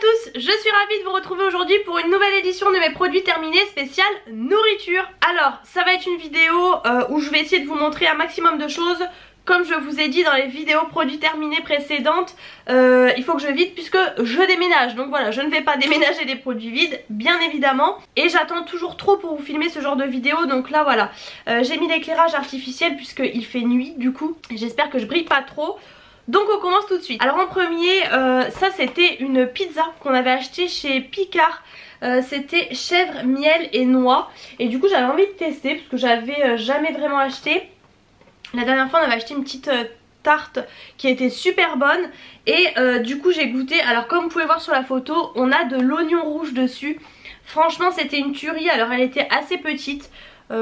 tous, je suis ravie de vous retrouver aujourd'hui pour une nouvelle édition de mes produits terminés spécial nourriture. Alors, ça va être une vidéo où je vais essayer de vous montrer un maximum de choses. Comme je vous ai dit dans les vidéos produits terminés précédentes, il faut que je vide puisque je déménage. Donc voilà, je ne vais pas déménager des produits vides, bien évidemment. Et j'attends toujours trop pour vous filmer ce genre de vidéo. Donc là voilà, j'ai mis l'éclairage artificiel puisqu'il fait nuit du coup. J'espère que je brille pas trop. Donc on commence tout de suite. Alors en premier, ça c'était une pizza qu'on avait achetée chez Picard. C'était chèvre, miel et noix. Et du coup j'avais envie de tester parce que j'avais jamais vraiment acheté. La dernière fois on avait acheté une petite tarte qui était super bonne. Et du coup j'ai goûté. Alors comme vous pouvez voir sur la photo, on a de l'oignon rouge dessus. Franchement c'était une tuerie. Alors elle était assez petite.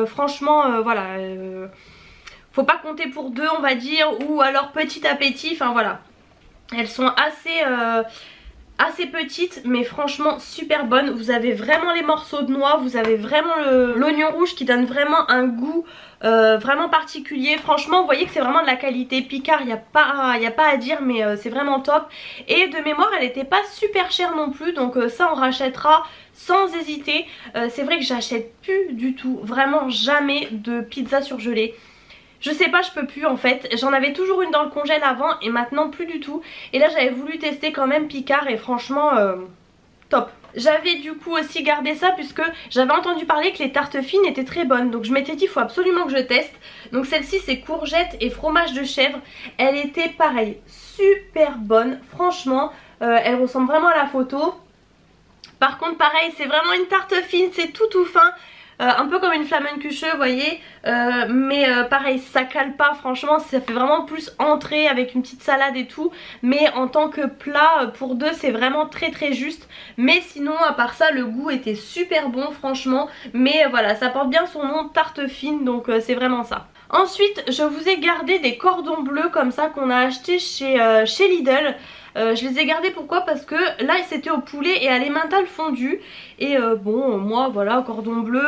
Franchement voilà... faut pas compter pour deux on va dire, ou alors petit appétit, enfin voilà. Elles sont assez petites mais franchement super bonnes. Vous avez vraiment les morceaux de noix, vous avez vraiment l'oignon rouge qui donne vraiment un goût vraiment particulier. Franchement vous voyez que c'est vraiment de la qualité Picard, il n'y a pas à dire, mais c'est vraiment top. Et de mémoire elle n'était pas super chère non plus, donc ça on rachètera sans hésiter. C'est vrai que j'achète plus du tout, vraiment jamais de pizza surgelée. Je sais pas, je peux plus en fait. J'en avais toujours une dans le congèle avant et maintenant plus du tout. Et là j'avais voulu tester quand même Picard et franchement top. J'avais du coup aussi gardé ça puisque j'avais entendu parler que les tartes fines étaient très bonnes. Donc je m'étais dit il faut absolument que je teste. Donc celle-ci c'est courgettes et fromage de chèvre. Elle était pareil, super bonne. Franchement elle ressemble vraiment à la photo. Par contre pareil c'est vraiment une tarte fine, c'est tout fin. Un peu comme une Flammenkuche vous voyez, mais pareil ça cale pas, franchement ça fait vraiment plus entrée avec une petite salade et tout. Mais en tant que plat pour deux c'est vraiment très juste. Mais sinon à part ça le goût était super bon franchement. Mais voilà, ça porte bien son nom, tarte fine, donc c'est vraiment ça. Ensuite je vous ai gardé des cordons bleus comme ça qu'on a acheté chez Lidl. Je les ai gardés pourquoi? Parce que là c'était au poulet et à l'emmental fondu. Et bon moi voilà, cordon bleu,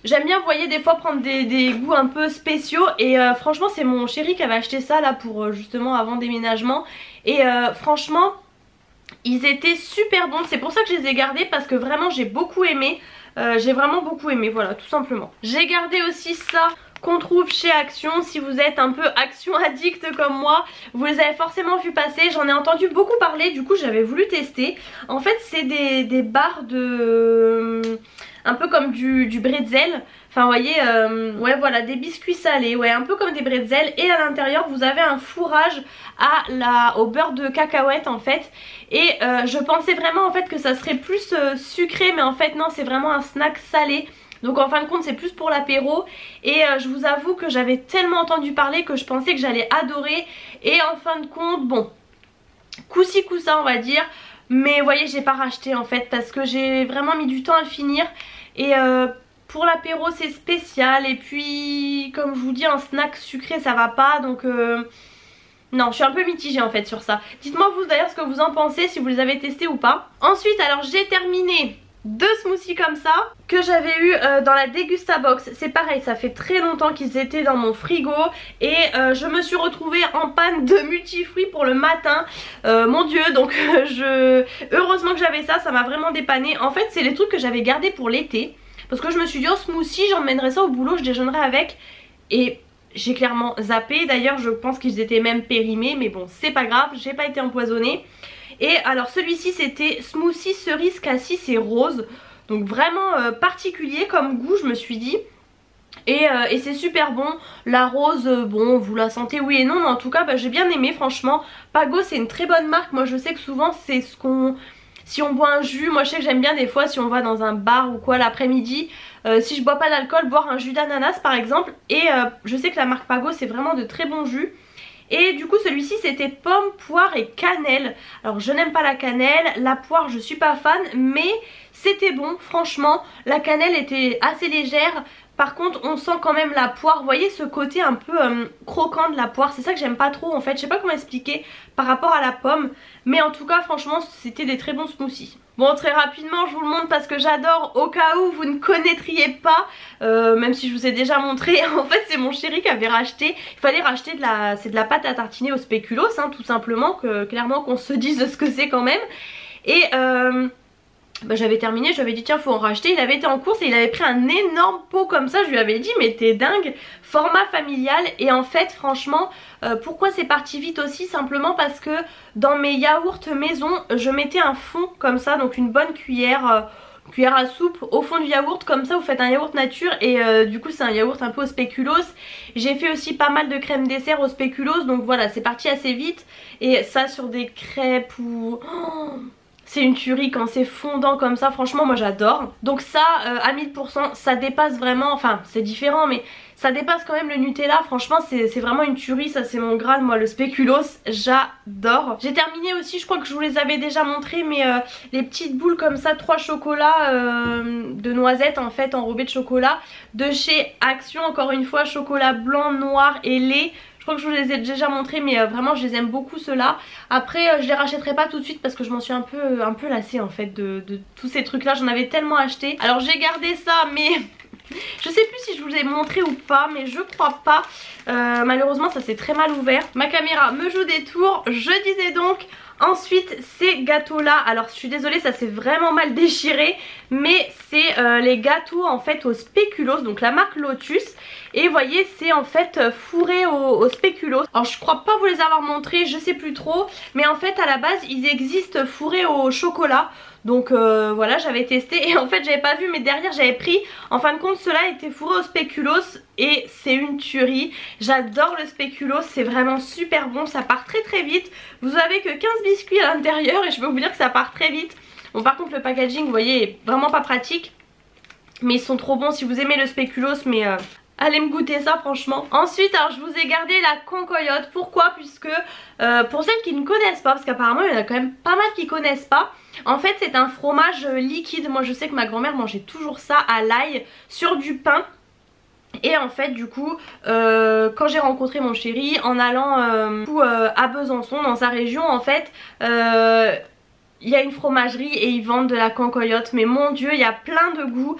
j'aime bien vous voyez des fois prendre des goûts un peu spéciaux. Et franchement c'est mon chéri qui avait acheté ça là pour justement avant déménagement. Et franchement ils étaient super bons, c'est pour ça que je les ai gardés, parce que vraiment j'ai beaucoup aimé. J'ai vraiment beaucoup aimé, voilà tout simplement. J'ai gardé aussi ça qu'on trouve chez Action. Si vous êtes un peu Action addict comme moi, vous les avez forcément vu passer. J'en ai entendu beaucoup parler, du coup j'avais voulu tester. En fait c'est des barres de... un peu comme du bretzel. Enfin vous voyez, ouais voilà, des biscuits salés, ouais un peu comme des bretzels. Et à l'intérieur vous avez un fourrage au beurre de cacahuète en fait. Et je pensais vraiment en fait que ça serait plus sucré, mais en fait non, c'est vraiment un snack salé. Donc en fin de compte c'est plus pour l'apéro. Et je vous avoue que j'avais tellement entendu parler que je pensais que j'allais adorer. Et en fin de compte bon, coup-ci coup-ça on va dire. Mais vous voyez j'ai pas racheté en fait parce que j'ai vraiment mis du temps à le finir. Et pour l'apéro c'est spécial. Et puis comme je vous dis, un snack sucré ça va pas. Donc non, je suis un peu mitigée en fait sur ça. Dites-moi vous d'ailleurs ce que vous en pensez, si vous les avez testés ou pas. Ensuite alors j'ai terminé deux smoothies comme ça que j'avais eu dans la Degusta Box. C'est pareil, ça fait très longtemps qu'ils étaient dans mon frigo. Et je me suis retrouvée en panne de multifruits pour le matin. Mon dieu, donc heureusement que j'avais ça, ça m'a vraiment dépanné. En fait c'est les trucs que j'avais gardés pour l'été. Parce que je me suis dit oh smoothie, j'emmènerai ça au boulot, je déjeunerai avec. Et j'ai clairement zappé. D'ailleurs je pense qu'ils étaient même périmés. Mais bon c'est pas grave, j'ai pas été empoisonnée. Et alors celui-ci c'était smoothie cerise cassis et rose. Donc vraiment particulier comme goût je me suis dit. Et c'est super bon. La rose bon vous la sentez oui et non. Mais en tout cas bah, j'ai bien aimé franchement. Pago c'est une très bonne marque. Moi je sais que souvent c'est ce qu'on... Si on boit un jus, moi je sais que j'aime bien des fois si on va dans un bar ou quoi l'après-midi, si je bois pas d'alcool, boire un jus d'ananas par exemple. Et je sais que la marque Pago c'est vraiment de très bons jus. Et du coup celui-ci c'était pomme, poire et cannelle. Alors je n'aime pas la cannelle, la poire je suis pas fan, mais c'était bon franchement. La cannelle était assez légère. Par contre on sent quand même la poire, vous voyez ce côté un peu croquant de la poire. C'est ça que j'aime pas trop en fait, je sais pas comment expliquer par rapport à la pomme. Mais en tout cas franchement c'était des très bons smoothies. Bon très rapidement je vous le montre parce que j'adore, au cas où vous ne connaîtriez pas, même si je vous ai déjà montré. En fait c'est mon chéri qui avait racheté, il fallait racheter c'est de la pâte à tartiner au spéculoos hein, tout simplement, clairement qu'on se dise ce que c'est quand même. Et bah, j'avais terminé, je lui avais dit tiens faut en racheter. Il avait été en course et il avait pris un énorme pot comme ça. Je lui avais dit mais t'es dingue, format familial. Et en fait franchement pourquoi c'est parti vite aussi, simplement parce que dans mes yaourts maison je mettais un fond comme ça, donc une bonne cuillère cuillère à soupe au fond du yaourt, comme ça vous faites un yaourt nature et du coup c'est un yaourt un peu au spéculoos. J'ai fait aussi pas mal de crème dessert au spéculoos, donc voilà c'est parti assez vite. Et ça sur des crêpes ou... Oh, c'est une tuerie quand c'est fondant comme ça, franchement moi j'adore. Donc ça à 1000% ça dépasse vraiment, enfin c'est différent mais ça dépasse quand même le Nutella. Franchement c'est vraiment une tuerie, ça c'est mon graal moi, le spéculoos, j'adore. J'ai terminé aussi, je crois que je vous les avais déjà montré, mais les petites boules comme ça, 3 chocolats de noisettes en fait enrobées de chocolat de chez Action, encore une fois chocolat blanc, noir et lait. Je crois que je vous les ai déjà montrés mais vraiment je les aime beaucoup ceux-là. Après je les rachèterai pas tout de suite parce que je m'en suis un peu lassée en fait de tous ces trucs là, j'en avais tellement acheté. Alors j'ai gardé ça mais je sais plus si je vous ai montré ou pas, mais je crois pas. Malheureusement ça s'est très mal ouvert. Ma caméra me joue des tours, je disais donc. Ensuite ces gâteaux là, alors je suis désolée ça s'est vraiment mal déchiré, mais c'est les gâteaux en fait au spéculoos, donc la marque Lotus. Et vous voyez c'est en fait fourré au spéculoos. Alors je crois pas vous les avoir montrés, je sais plus trop, mais en fait à la base ils existent fourrés au chocolat. Donc voilà j'avais testé et en fait j'avais pas vu mais derrière j'avais pris, en fin de compte ceux-là étaient fourrés au spéculoos et c'est une tuerie. J'adore le spéculoos, c'est vraiment super bon, ça part très très vite. Vous avez que 15 biscuits à l'intérieur et je peux vous dire que ça part très vite. Bon par contre le packaging vous voyez est vraiment pas pratique, mais ils sont trop bons si vous aimez le spéculoos, mais allez me goûter ça franchement. Ensuite alors je vous ai gardé la concoyote. Pourquoi? Puisque pour celles qui ne connaissent pas, parce qu'apparemment il y en a quand même pas mal qui connaissent pas, en fait c'est un fromage liquide. Moi je sais que ma grand-mère mangeait toujours ça à l'ail sur du pain. Et en fait du coup quand j'ai rencontré mon chéri en allant à Besançon dans sa région, en fait il y a une fromagerie et ils vendent de la concoyote, mais mon dieu il y a plein de goûts.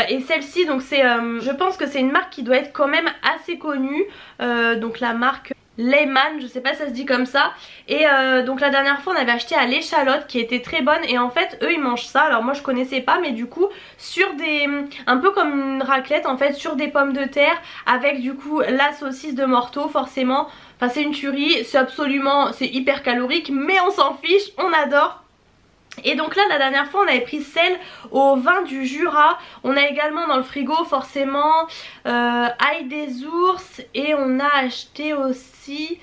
Et celle-ci donc c'est je pense que c'est une marque qui doit être quand même assez connue, donc la marque Leyman, je sais pas si ça se dit comme ça. Et donc la dernière fois on avait acheté à l'échalote qui était très bonne. Et en fait eux ils mangent ça, alors moi je connaissais pas, mais du coup sur des, un peu comme une raclette en fait, sur des pommes de terre avec du coup la saucisse de morteau forcément. Enfin c'est une tuerie, c'est absolument, c'est hyper calorique mais on s'en fiche, on adore. Et donc là la dernière fois on avait pris celle au vin du Jura. On a également dans le frigo forcément ail des ours. Et on a acheté aussi,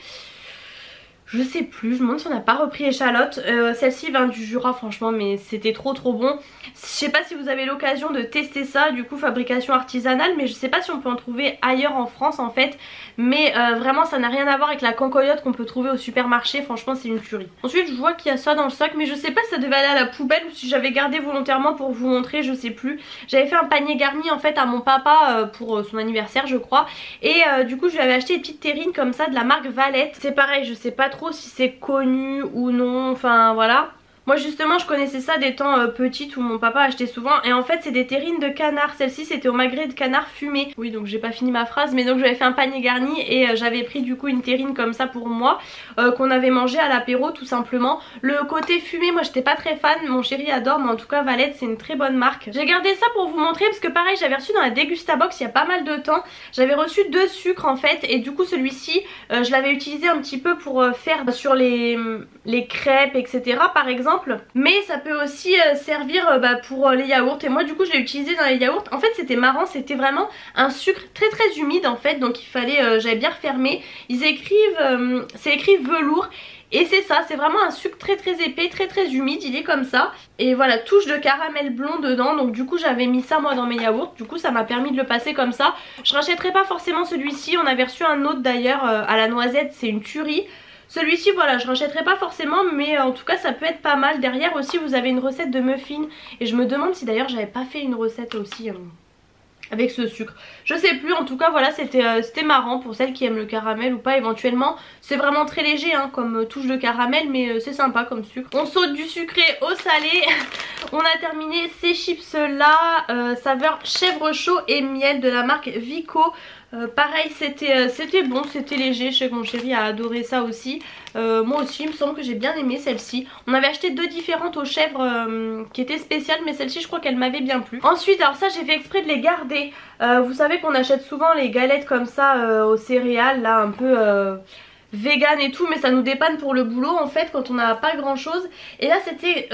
je sais plus, je me demande si on n'a pas repris échalote. Celle-ci vin du Jura franchement, mais c'était trop bon. Je sais pas si vous avez l'occasion de tester ça, du coup fabrication artisanale, mais je sais pas si on peut en trouver ailleurs en France en fait. Mais vraiment ça n'a rien à voir avec la concoyote qu'on peut trouver au supermarché, franchement c'est une tuerie. Ensuite je vois qu'il y a ça dans le sac, mais je sais pas si ça devait aller à la poubelle ou si j'avais gardé volontairement pour vous montrer, je sais plus. J'avais fait un panier garni en fait à mon papa pour son anniversaire je crois. Et du coup je lui avais acheté des petites terrines comme ça de la marque Valette. C'est pareil, je sais pas trop si c'est connu ou non, enfin voilà. Moi justement je connaissais ça des temps petite où mon papa achetait souvent. Et en fait c'est des terrines de canard. Celle-ci c'était au magret de canard fumé. Oui donc j'ai pas fini ma phrase, mais donc j'avais fait un panier garni. Et j'avais pris du coup une terrine comme ça pour moi, qu'on avait mangé à l'apéro tout simplement. Le côté fumé moi j'étais pas très fan, mon chéri adore, mais en tout cas Valette c'est une très bonne marque. J'ai gardé ça pour vous montrer parce que pareil j'avais reçu dans la Degustabox il y a pas mal de temps. J'avais reçu 2 sucres en fait. Et du coup celui-ci je l'avais utilisé un petit peu pour faire sur les crêpes etc par exemple. Mais ça peut aussi servir pour les yaourts. Et moi du coup je l'ai utilisé dans les yaourts. En fait c'était marrant, c'était vraiment un sucre très humide en fait. Donc il fallait, j'avais bien refermé. Ils écrivent, c'est écrit velours. Et c'est ça, c'est vraiment un sucre très épais, très humide, il est comme ça. Et voilà, touche de caramel blond dedans. Donc du coup j'avais mis ça moi dans mes yaourts. Du coup ça m'a permis de le passer comme ça. Je rachèterai pas forcément celui-ci. On avait reçu un autre d'ailleurs à la noisette, c'est une tuerie. Celui-ci voilà je rachèterai pas forcément, mais en tout cas ça peut être pas mal. Derrière aussi vous avez une recette de muffins. Et je me demande si d'ailleurs j'avais pas fait une recette aussi avec ce sucre. Je sais plus, en tout cas voilà c'était marrant pour celles qui aiment le caramel ou pas éventuellement. C'est vraiment très léger hein, comme touche de caramel, mais c'est sympa comme sucre. On saute du sucré au salé. On a terminé ces chips là, saveur chèvre chaud et miel de la marque Vico. Pareil, c'était bon, c'était léger. Je sais que mon chéri a adoré ça aussi. Moi aussi, il me semble que j'ai bien aimé celle-ci. On avait acheté deux différentes aux chèvres qui étaient spéciales, mais celle-ci je crois qu'elle m'avait bien plu. Ensuite, alors ça j'ai fait exprès de les garder. Vous savez qu'on achète souvent les galettes comme ça aux céréales, là un peu vegan et tout, mais ça nous dépanne pour le boulot en fait quand on n'a pas grand chose. Et là c'était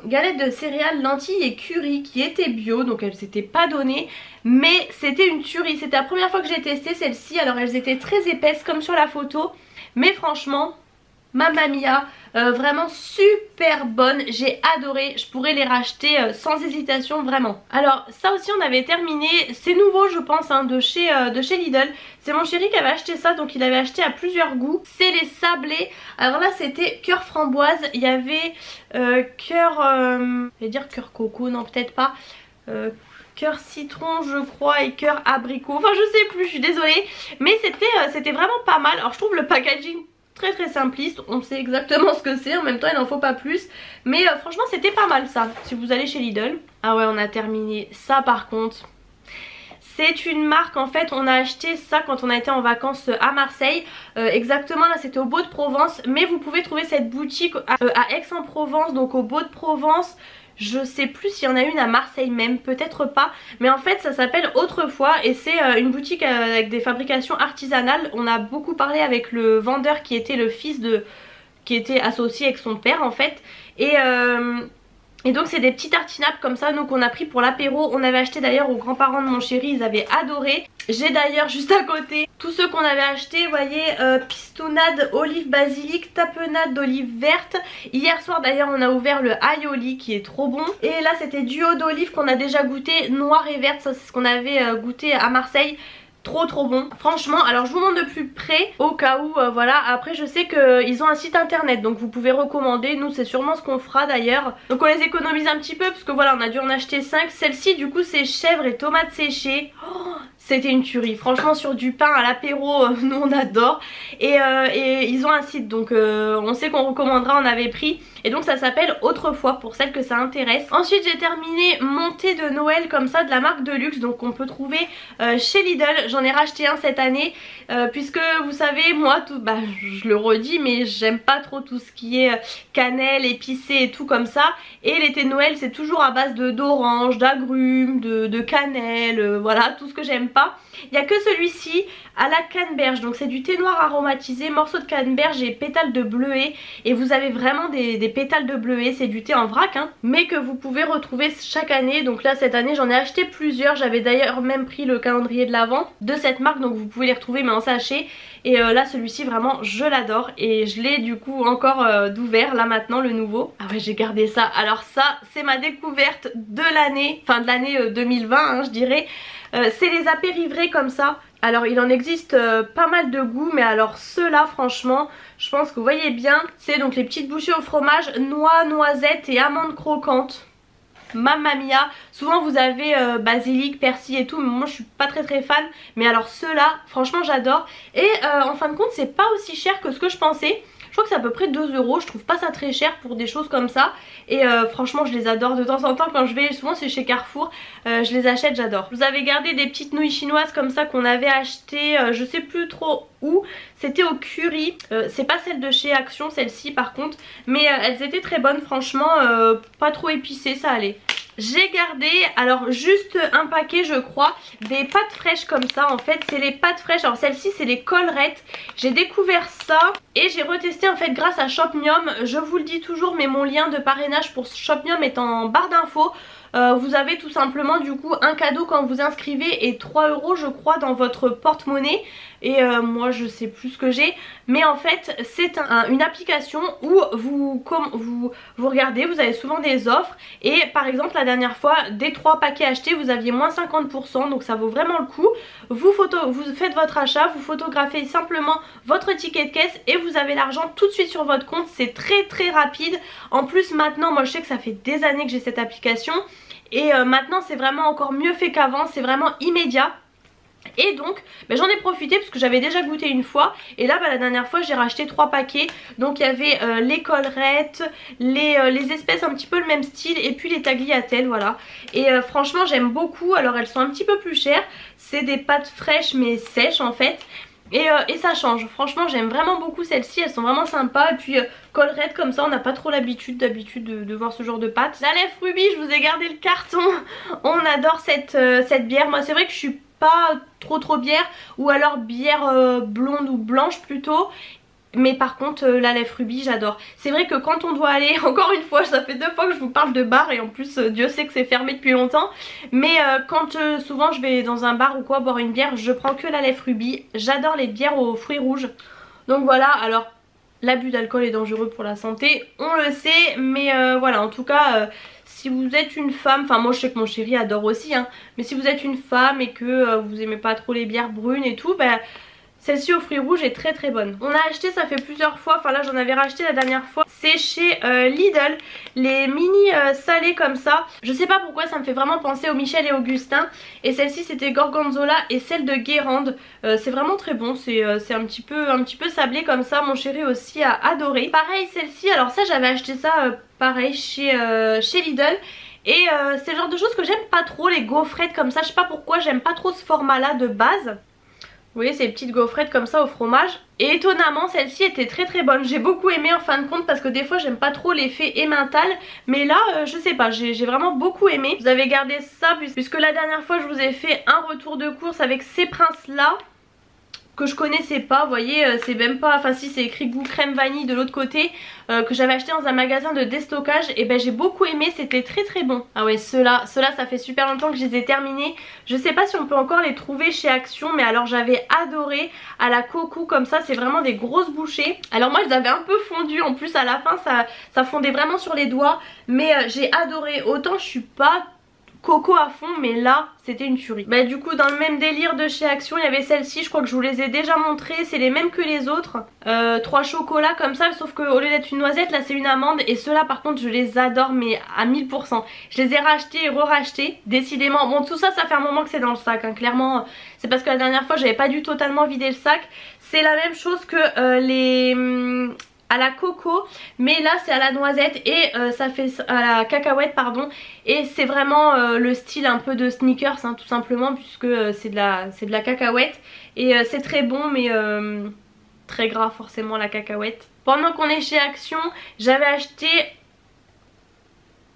galettes de céréales, lentilles et curry qui étaient bio, donc elles s'étaient pas données, mais c'était une tuerie. C'était la première fois que j'ai testé celle-ci. Alors elles étaient très épaisses comme sur la photo, mais franchement Mamma Mia, vraiment super bonne, j'ai adoré, je pourrais les racheter sans hésitation vraiment. Alors ça aussi on avait terminé, c'est nouveau je pense hein, de chez Lidl. C'est mon chéri qui avait acheté ça, donc il avait acheté à plusieurs goûts. C'est les sablés, alors là c'était cœur framboise, il y avait cœur, je vais dire cœur coco, non peut-être pas. Cœur citron je crois et cœur abricot, enfin je sais plus, je suis désolée. Mais c'était vraiment pas mal. Alors je trouve le packaging très simpliste, on sait exactement ce que c'est, en même temps il n'en faut pas plus. Mais franchement c'était pas mal ça, si vous allez chez Lidl. Ah ouais, on a terminé ça par contre. C'est une marque, en fait on a acheté ça quand on a été en vacances à Marseille. Exactement là c'était au Beau de Provence, mais vous pouvez trouver cette boutique à Aix-en-Provence, donc au Beau de Provence. Je sais plus s'il y en a une à Marseille même, peut-être pas. Mais en fait ça s'appelle Autrefois et c'est une boutique avec des fabrications artisanales. On a beaucoup parlé avec le vendeur qui était le fils de... qui était associé avec son père en fait. Et donc c'est des petits tartinables comme ça, donc on a pris pour l'apéro. On avait acheté d'ailleurs aux grands-parents de mon chéri, ils avaient adoré. J'ai d'ailleurs juste à côté tous ceux qu'on avait achetés, vous voyez, pistonade, olive basilic, tapenade d'olive verte. Hier soir d'ailleurs on a ouvert le aioli qui est trop bon. Et là c'était duo d'olive qu'on a déjà goûté, noire et verte, ça c'est ce qu'on avait goûté à Marseille. Trop bon, franchement. Alors je vous montre de plus près au cas où voilà. Après je sais qu'ils ont un site internet, donc vous pouvez recommander. Nous c'est sûrement ce qu'on fera d'ailleurs. Donc on les économise un petit peu parce que voilà on a dû en acheter 5. Celle-ci du coup c'est chèvre et tomates séchées. Oh, c'était une tuerie, franchement sur du pain à l'apéro, nous on adore. Et ils ont un site, donc on sait qu'on recommandera, on avait pris. Et donc ça s'appelle Autrefois pour celles que ça intéresse. Ensuite j'ai terminé mon thé de Noël comme ça de la marque Deluxe, donc on peut trouver chez Lidl. J'en ai racheté un cette année puisque vous savez moi je le redis mais j'aime pas trop tout ce qui est cannelle, épicé et tout comme ça. Et les thés de Noël c'est toujours à base d'orange, d'agrumes, de cannelle, voilà tout ce que j'aime pas. Il n'y a que celui-ci à la canneberge, donc c'est du thé noir aromatisé, morceau de canneberge et pétales de bleuet. Et vous avez vraiment des pétales de bleuet, c'est du thé en vrac hein, mais que vous pouvez retrouver chaque année. Donc là cette année j'en ai acheté plusieurs, j'avais d'ailleurs même pris le calendrier de l'Avent de cette marque, donc vous pouvez les retrouver mais en sachet. Et là celui-ci vraiment je l'adore et je l'ai du coup encore d'ouvert là maintenant, le nouveau. Ah ouais j'ai gardé ça, alors ça c'est ma découverte de l'année, enfin de l'année 2020 hein, je dirais. C'est les apérivrés comme ça. Alors il en existe pas mal de goûts, mais alors ceux-là franchement je pense que vous voyez bien. C'est donc les petites bouchées au fromage, noix, noisettes et amandes croquantes. Mamma Mia. Souvent vous avez basilic, persil et tout, mais moi je suis pas très fan. Mais alors ceux-là franchement j'adore. Et en fin de compte c'est pas aussi cher que ce que je pensais. Je crois que c'est à peu près 2 €, je trouve pas ça très cher pour des choses comme ça. Et franchement je les adore de temps en temps quand je vais, souvent c'est chez Carrefour, je les achète, j'adore. Je vous avais gardé des petites nouilles chinoises comme ça qu'on avait achetées, je sais plus trop où. C'était au curry, c'est pas celle de chez Action celle-ci par contre. Mais elles étaient très bonnes franchement, pas trop épicées, ça allait. J'ai gardé, alors juste un paquet je crois, des pâtes fraîches comme ça. En fait c'est les pâtes fraîches, alors celle-ci c'est les collerettes. J'ai découvert ça et j'ai retesté en fait grâce à Shopmium. Je vous le dis toujours mais mon lien de parrainage pour Shopmium est en barre d'infos. Vous avez tout simplement du coup un cadeau quand vous inscrivez et 3 € je crois dans votre porte-monnaie. Et moi je sais plus ce que j'ai, mais en fait c'est une application où vous regardez, vous avez souvent des offres. Et par exemple la dernière fois des 3 paquets achetés vous aviez moins 50%, donc ça vaut vraiment le coup. Vous faites votre achat, vous photographiez simplement votre ticket de caisse et vous avez l'argent tout de suite sur votre compte. C'est très rapide. En plus maintenant moi je sais que ça fait des années que j'ai cette application. Et maintenant c'est vraiment encore mieux fait qu'avant, c'est vraiment immédiat. Et donc j'en ai profité parce que j'avais déjà goûté une fois. Et là la dernière fois j'ai racheté 3 paquets. Donc il y avait les collerettes, les espèces un petit peu le même style, et puis les tagliatelles, voilà. Et franchement j'aime beaucoup. Alors elles sont un petit peu plus chères. C'est des pâtes fraîches mais sèches en fait. Et ça change, franchement j'aime vraiment beaucoup celles-ci, elles sont vraiment sympas. Et puis collerette comme ça, on n'a pas trop l'habitude de voir ce genre de pâtes. La lèvre rubis, je vous ai gardé le carton. On adore cette bière. Moi c'est vrai que je suis pas trop bière, ou alors bière blonde ou blanche plutôt. Mais par contre la lèvre rubis j'adore. C'est vrai que quand on doit aller, encore une fois ça fait 2 fois que je vous parle de bar, et en plus Dieu sait que c'est fermé depuis longtemps. Mais quand souvent je vais dans un bar ou quoi boire une bière, je prends que la lèvre rubis. J'adore les bières aux fruits rouges. Donc voilà, alors l'abus d'alcool est dangereux pour la santé, on le sait. Mais voilà, en tout cas si vous êtes une femme, enfin moi je sais que mon chéri adore aussi hein, mais si vous êtes une femme et que vous aimez pas trop les bières brunes et tout, bah celle-ci aux fruits rouges est très bonne. On a acheté, ça fait plusieurs fois, enfin là j'en avais racheté la dernière fois. C'est chez Lidl, les mini salés comme ça. Je sais pas pourquoi ça me fait vraiment penser au Michel et Augustin. Et celle-ci c'était Gorgonzola et celle de Guérande. C'est vraiment très bon, c'est un petit peu sablé comme ça. Mon chéri aussi a adoré. Pareil celle-ci, alors ça j'avais acheté ça pareil chez Lidl. Et c'est le genre de choses que j'aime pas trop, les gaufrettes comme ça. Je sais pas pourquoi j'aime pas trop ce format là de base. Vous voyez ces petites gaufrettes comme ça au fromage. Et étonnamment celle-ci était très bonne. J'ai beaucoup aimé en fin de compte, parce que des fois j'aime pas trop l'effet emmental. Mais là je sais pas, j'ai vraiment beaucoup aimé. Vous avez gardé ça puisque la dernière fois je vous ai fait un retour de course avec ces princes là que je connaissais pas, vous voyez, c'est même pas, enfin si c'est écrit goût crème vanille de l'autre côté, que j'avais acheté dans un magasin de déstockage. Et ben j'ai beaucoup aimé, c'était très bon. Ah ouais, ceux-là ça fait super longtemps que je les ai terminés. Je sais pas si on peut encore les trouver chez Action, mais alors j'avais adoré à la coco comme ça, c'est vraiment des grosses bouchées. Alors moi je les avais un peu fondues, en plus à la fin ça fondait vraiment sur les doigts, mais j'ai adoré. Autant je suis pas coco à fond, mais là c'était une tuerie. Bah du coup dans le même délire de chez Action, il y avait celle-ci, je crois que je vous les ai déjà montrées, c'est les mêmes que les autres, 3 chocolats comme ça, sauf qu'au lieu d'être une noisette là c'est une amande. Et ceux-là par contre je les adore mais à 1000%. Je les ai rachetés et re-rachetés décidément. Bon tout ça fait un moment que c'est dans le sac hein. Clairement c'est parce que la dernière fois j'avais pas dû totalement vider le sac. C'est la même chose que les à la coco, mais là c'est à la noisette et ça fait à la cacahuète pardon. Et c'est vraiment le style un peu de sneakers hein, tout simplement, puisque c'est de la cacahuète. Et c'est très bon, mais très gras forcément la cacahuète. Pendant qu'on est chez Action, j'avais acheté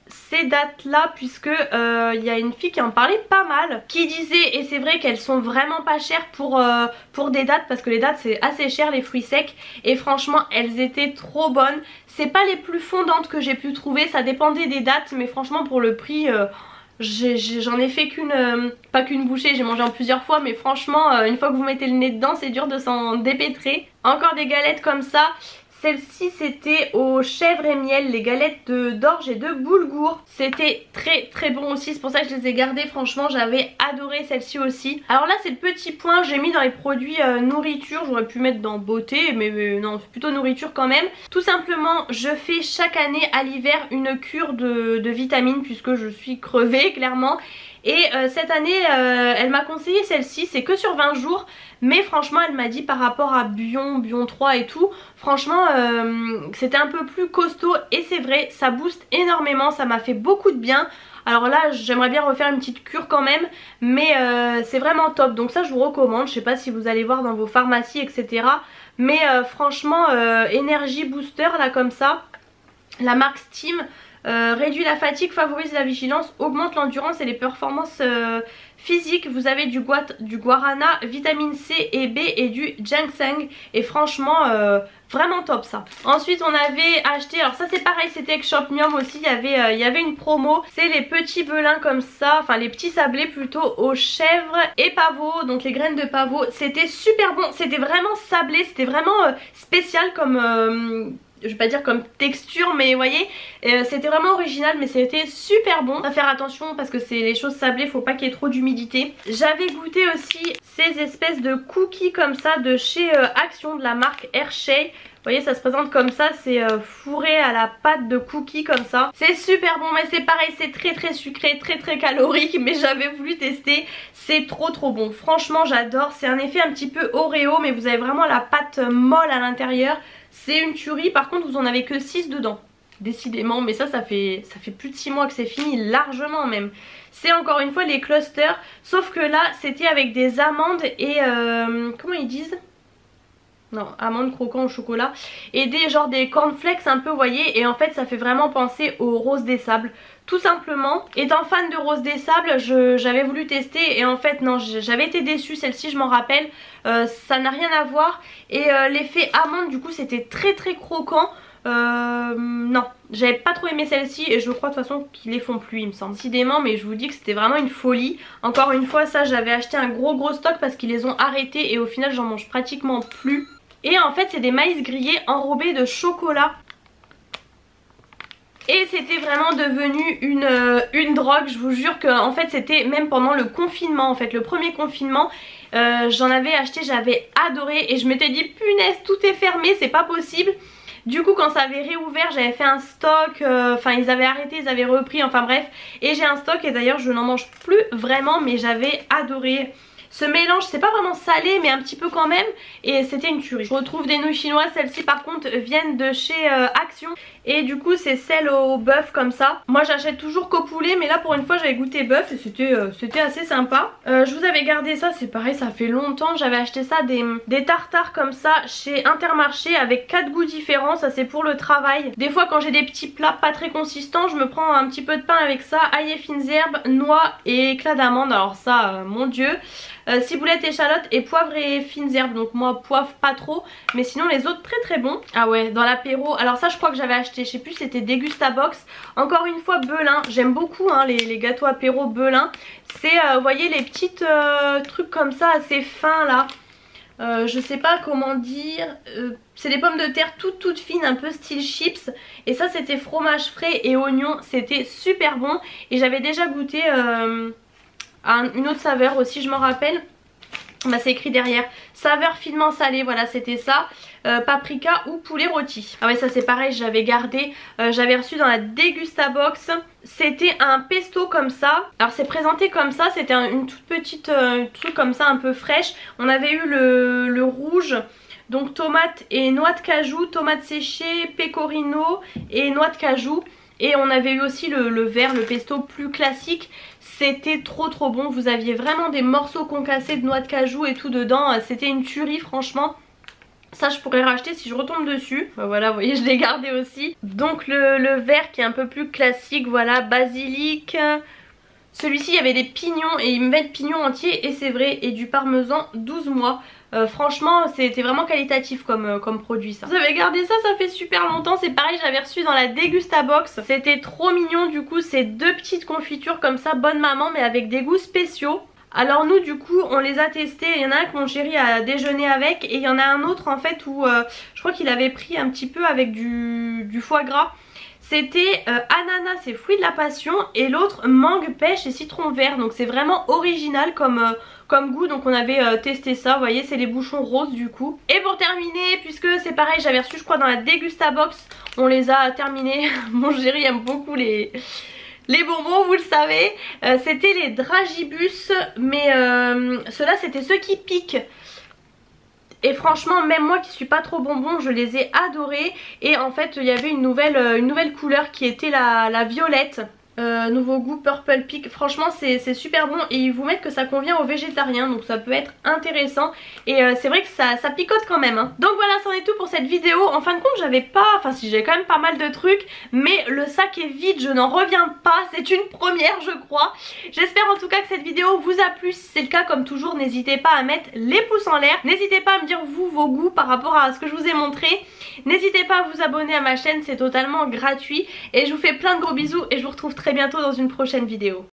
ces dates là, puisque il y a une fille qui en parlait pas mal, qui disait, et c'est vrai qu'elles sont vraiment pas chères pour des dates, parce que les dates c'est assez cher les fruits secs, et franchement elles étaient trop bonnes. C'est pas les plus fondantes que j'ai pu trouver, ça dépendait des dates, mais franchement pour le prix j'en ai fait pas qu'une bouchée, j'ai mangé en plusieurs fois, mais franchement une fois que vous mettez le nez dedans c'est dur de s'en dépêtrer. Encore des galettes comme ça. Celle-ci c'était au chèvre et miel, les galettes d'orge et de boulgour. C'était très bon aussi, c'est pour ça que je les ai gardées. Franchement j'avais adoré celle-ci aussi. Alors là c'est le petit point, j'ai mis dans les produits nourriture. J'aurais pu mettre dans beauté, mais non c'est plutôt nourriture quand même. Tout simplement je fais chaque année à l'hiver une cure de vitamines, puisque je suis crevée clairement. Et cette année elle m'a conseillé celle-ci, c'est que sur 20 jours. Mais franchement elle m'a dit par rapport à Bion 3 et tout, franchement c'était un peu plus costaud. Et c'est vrai, ça booste énormément, ça m'a fait beaucoup de bien. Alors là j'aimerais bien refaire une petite cure quand même, mais c'est vraiment top. Donc ça je vous recommande, je sais pas si vous allez voir dans vos pharmacies etc. Mais franchement Energy Booster là comme ça, la marque Steam. Réduit la fatigue, favorise la vigilance, augmente l'endurance et les performances physiques. Vous avez du guarana, vitamine C et B et du ginseng. Et franchement vraiment top ça. Ensuite on avait acheté, alors ça c'est pareil, c'était avec Shopmium aussi, il y avait une promo. C'est les petits belins comme ça, enfin les petits sablés plutôt, aux chèvres et pavot, donc les graines de pavot. C'était super bon, c'était vraiment sablé, c'était vraiment spécial je vais pas dire comme texture, mais vous voyez, c'était vraiment original, mais c'était super bon. À faire attention parce que c'est les choses sablées, faut pas qu'il y ait trop d'humidité. J'avais goûté aussi ces espèces de cookies comme ça de chez Action, de la marque Hershey. Vous voyez, ça se présente comme ça, c'est fourré à la pâte de cookies comme ça. C'est super bon, mais c'est pareil, c'est très sucré, très calorique, mais j'avais voulu tester. C'est trop bon. Franchement, j'adore. C'est un effet un petit peu Oreo, mais vous avez vraiment la pâte molle à l'intérieur. C'est une tuerie. Par contre, vous en avez que 6 dedans. Décidément, mais ça fait plus de 6 mois que c'est fini, largement même. C'est encore une fois les clusters, sauf que là, c'était avec des amandes et... comment ils disent ? Non, amandes croquant au chocolat. Et des cornflakes un peu, vous voyez. Et en fait, ça fait vraiment penser au rose des sables. Tout simplement. Étant fan de rose des sables, j'avais voulu tester. Et en fait, non, j'avais été déçue. Celle-ci, je m'en rappelle. Ça n'a rien à voir. Et l'effet amande, du coup, c'était très croquant. Non, j'avais pas trop aimé celle-ci. Et je crois de toute façon qu'ils les font plus, il me semble. Décidément, mais je vous dis que c'était vraiment une folie. Encore une fois, ça, j'avais acheté un gros stock parce qu'ils les ont arrêtés. Et au final, j'en mange pratiquement plus. Et en fait c'est des maïs grillés enrobés de chocolat. Et c'était vraiment devenu une drogue. Je vous jure que en fait c'était même pendant le confinement, en fait le premier confinement. J'en avais acheté, j'avais adoré. Et je m'étais dit punaise, tout est fermé, c'est pas possible. Du coup quand ça avait réouvert, j'avais fait un stock, enfin ils avaient arrêté, ils avaient repris, enfin bref. Et j'ai un stock et d'ailleurs je n'en mange plus vraiment, mais j'avais adoré. Ce mélange, c'est pas vraiment salé mais un petit peu quand même, et c'était une tuerie. Je retrouve des nouilles chinoises, celles-ci par contre viennent de chez Action. Et du coup c'est celle au bœuf comme ça. Moi j'achète toujours qu'au poulet, mais là pour une fois j'avais goûté bœuf et c'était assez sympa. Je vous avais gardé ça, c'est pareil, ça fait longtemps. J'avais acheté ça, des tartares comme ça chez Intermarché avec 4 goûts différents. Ça c'est pour le travail. Des fois quand j'ai des petits plats pas très consistants, je me prends un petit peu de pain avec ça, ail et fines herbes, noix et éclats d'amande. Alors ça, mon dieu. Ciboulette, échalote et poivre et fines herbes. Donc moi poivre pas trop, mais sinon les autres très bons. Ah ouais, dans l'apéro, alors ça je crois que j'avais acheté, je sais plus, c'était Degustabox. Encore une fois Belin, j'aime beaucoup hein, les gâteaux apéro Belin. C'est vous voyez les petites trucs comme ça assez fins là. Je sais pas comment dire, c'est des pommes de terre toutes fines, un peu style chips. Et ça c'était fromage frais et oignon, c'était super bon. Et j'avais déjà goûté une autre saveur aussi, je m'en rappelle. Bah c'est écrit derrière, saveur finement salée, voilà c'était ça. Paprika ou poulet rôti. Ah ouais ça c'est pareil, j'avais gardé, j'avais reçu dans la Degustabox. C'était un pesto comme ça. Alors c'est présenté comme ça, c'était une toute petite truc comme ça un peu fraîche. On avait eu le rouge, donc tomate et noix de cajou, tomate séchée, pecorino et noix de cajou. Et on avait eu aussi le vert, le pesto plus classique. C'était trop bon, vous aviez vraiment des morceaux concassés de noix de cajou et tout dedans. C'était une tuerie franchement. Ça je pourrais racheter si je retombe dessus. Bah voilà, vous voyez je l'ai gardé aussi. Donc le vert qui est un peu plus classique, voilà, basilic. Celui-ci il y avait des pignons et ils me mettent pignons entiers et c'est vrai. Et du parmesan 12 mois. Franchement c'était vraiment qualitatif comme produit ça. Vous avez gardé ça, ça fait super longtemps. C'est pareil, j'avais reçu dans la Degustabox. C'était trop mignon du coup, c'est deux petites confitures comme ça, bonne maman, mais avec des goûts spéciaux. Alors nous du coup on les a testés, il y en a un que mon chéri a déjeuné avec. Et il y en a un autre en fait où je crois qu'il avait pris un petit peu avec du foie gras. C'était ananas et fruits de la passion. Et l'autre mangue, pêche et citron vert. Donc c'est vraiment original comme goût. Donc on avait testé ça, vous voyez c'est les bouchons roses du coup. Et pour terminer, puisque c'est pareil, j'avais reçu je crois dans la Degustabox, on les a terminés. Mon chéri aime beaucoup les bonbons, vous le savez. C'était les Dragibus, mais ceux-là c'était ceux qui piquent. Et franchement même moi qui suis pas trop bonbon, je les ai adorés. Et en fait il y avait une nouvelle couleur qui était la violette. Nouveau goût Purple Peak. Franchement c'est super bon. Et ils vous mettent que ça convient aux végétariens, donc ça peut être intéressant. Et c'est vrai que ça picote quand même hein. Donc voilà, c'en est tout pour cette vidéo. En fin de compte j'avais pas, enfin si j'ai quand même pas mal de trucs, mais le sac est vide, je n'en reviens pas. C'est une première je crois. J'espère en tout cas que cette vidéo vous a plu. Si c'est le cas, comme toujours n'hésitez pas à mettre les pouces en l'air. N'hésitez pas à me dire vous vos goûts par rapport à ce que je vous ai montré. N'hésitez pas à vous abonner à ma chaîne, c'est totalement gratuit. Et je vous fais plein de gros bisous et je vous retrouve très bientôt dans une prochaine vidéo.